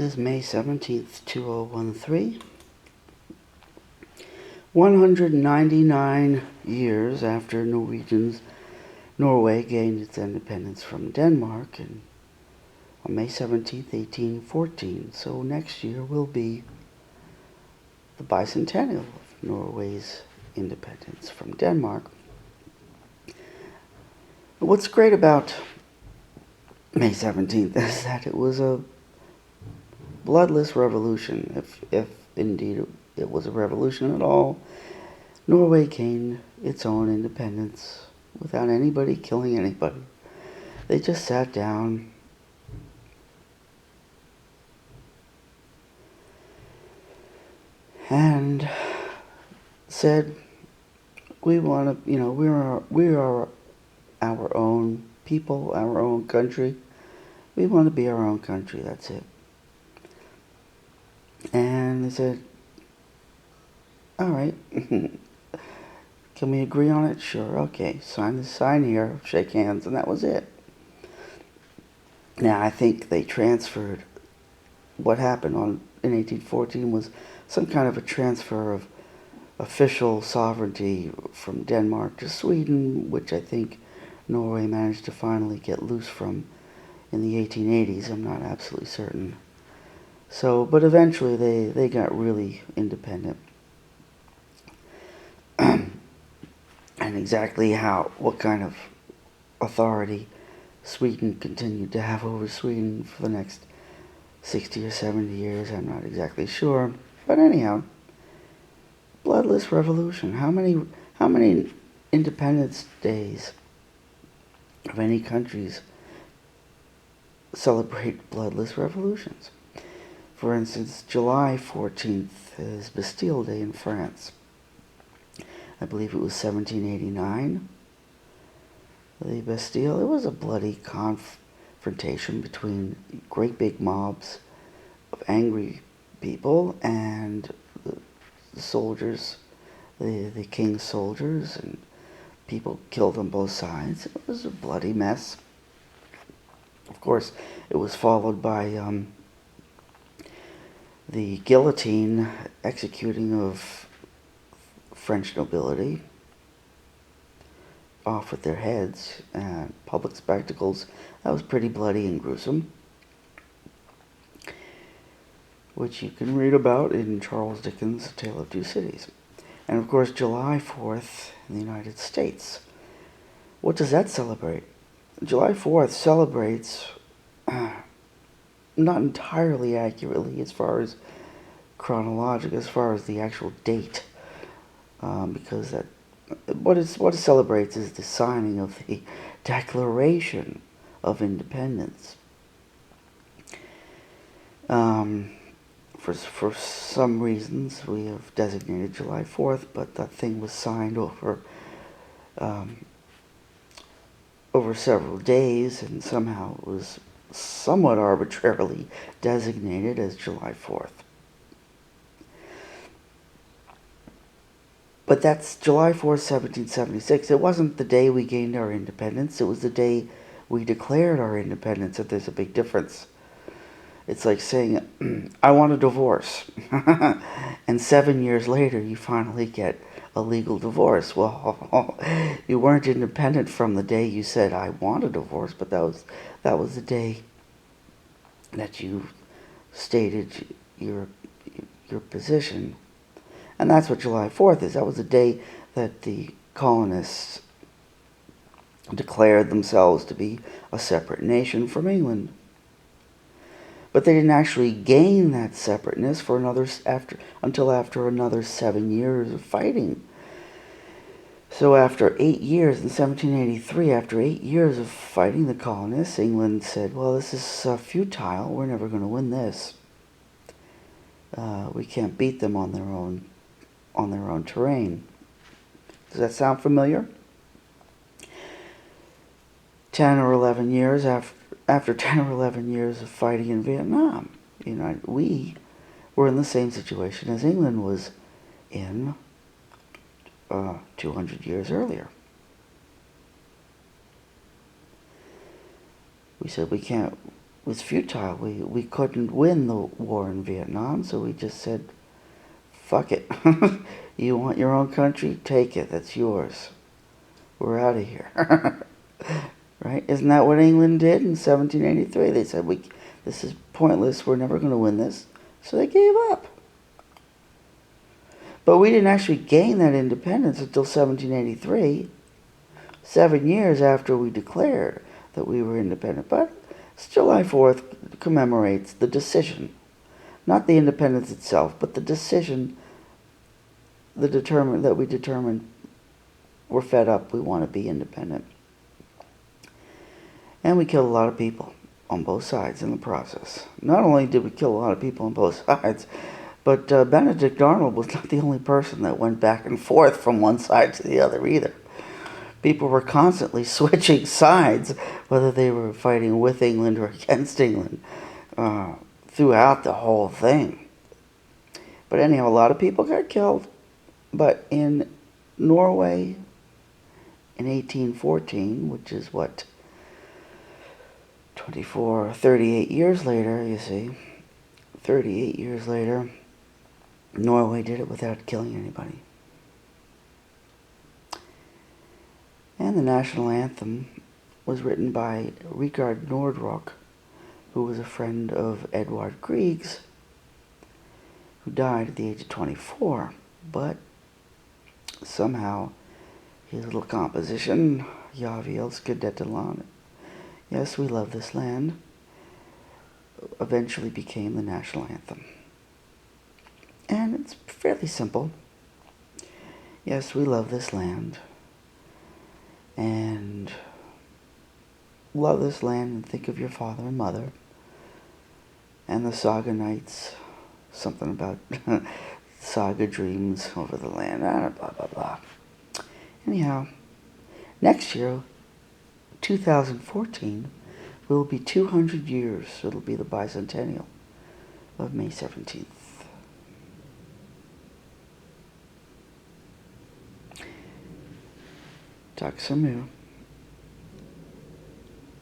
is May 17th, 2013. 199 years after Norway gained its independence from Denmark on May 17th, 1814. So next year will be the bicentennial of Norway's independence from Denmark. What's great about May 17th is that it was a bloodless revolution, if indeed it was a revolution at all. Norway gained its own independence without anybody killing anybody. They just sat down and said, we want to, we are our own people, our own country. We want to be our own country, that's it. And they said, all right, can we agree on it? Sure, okay, sign here, shake hands, and that was it. Now, I think they transferred, what happened in 1814 was some kind of a transfer of official sovereignty from Denmark to Sweden, which I think Norway managed to finally get loose from in the 1880s. I'm not absolutely certain. So, but eventually they got really independent. And exactly what kind of authority Sweden continued to have over Sweden for the next 60 or 70 years, I'm not exactly sure. But anyhow, bloodless revolution. How many independence days of any countries celebrate bloodless revolutions? For instance, July 14th is Bastille Day in France. I believe it was 1789. The Bastille, it was a bloody confrontation between great big mobs of angry people and the soldiers, the king's soldiers, and people killed on both sides. It was a bloody mess. Of course, it was followed by the guillotine executing of French nobility off with their heads, and public spectacles. That was pretty bloody and gruesome, which you can read about in Charles Dickens' A Tale of Two Cities. And of course, July 4th in the United States. What does that celebrate? July 4th celebrates, not entirely accurately as far as chronologic, as far as the actual date, because what it celebrates is the signing of the Declaration of Independence. For some reasons, we have designated July 4th, but that thing was signed over several days, and somehow it was somewhat arbitrarily designated as July 4th. But that's July 4th, 1776. It wasn't the day we gained our independence. It was the day we declared our independence. That there's a big difference. It's like saying, I want a divorce. And 7 years later, you finally get a legal divorce. Well, you weren't independent from the day you said, I want a divorce, but that was the day that you stated your position. And that's what July 4th is. That was the day that the colonists declared themselves to be a separate nation from England. But they didn't actually gain that separateness until after another 7 years of fighting. So after 8 years, in 1783, after 8 years of fighting the colonists, England said, well, this is futile. We're never going to win this. We can't beat them on their own terrain. Does that sound familiar? 10 or 11 years after 10 or 11 years of fighting in Vietnam, we were in the same situation as England was in 200 years earlier. We said we can't was futile. We couldn't win the war in Vietnam, so we just said, fuck it. You want your own country? Take it. That's yours. We're out of here. Right? Isn't that what England did in 1783? They said, this is pointless. We're never going to win this. So they gave up. But we didn't actually gain that independence until 1783, 7 years after we declared that we were independent. But July 4th commemorates the decision, not the independence itself, but the decision, that we determined we're fed up, we want to be independent. And we killed a lot of people on both sides in the process. Not only did we kill a lot of people on both sides, but Benedict Arnold was not the only person that went back and forth from one side to the other either. People were constantly switching sides, whether they were fighting with England or against England, throughout the whole thing. But anyhow, a lot of people got killed. But in Norway, in 1814, which is what, 38 years later, you see, 38 years later, Norway did it without killing anybody. And the national anthem was written by Rikard Nordrock, who was a friend of Edvard Grieg's, who died at the age of 24. But somehow his little composition, Jag älskar detta land, Yes, We Love This Land, eventually became the national anthem. And it's fairly simple. Yes, we love this land. And love this land and think of your father and mother. And the saga nights, something about saga dreams over the land, blah, blah, blah. Anyhow, next year, 2014, will be 200 years. It'll be the bicentennial of May 17th. Tack så mycket.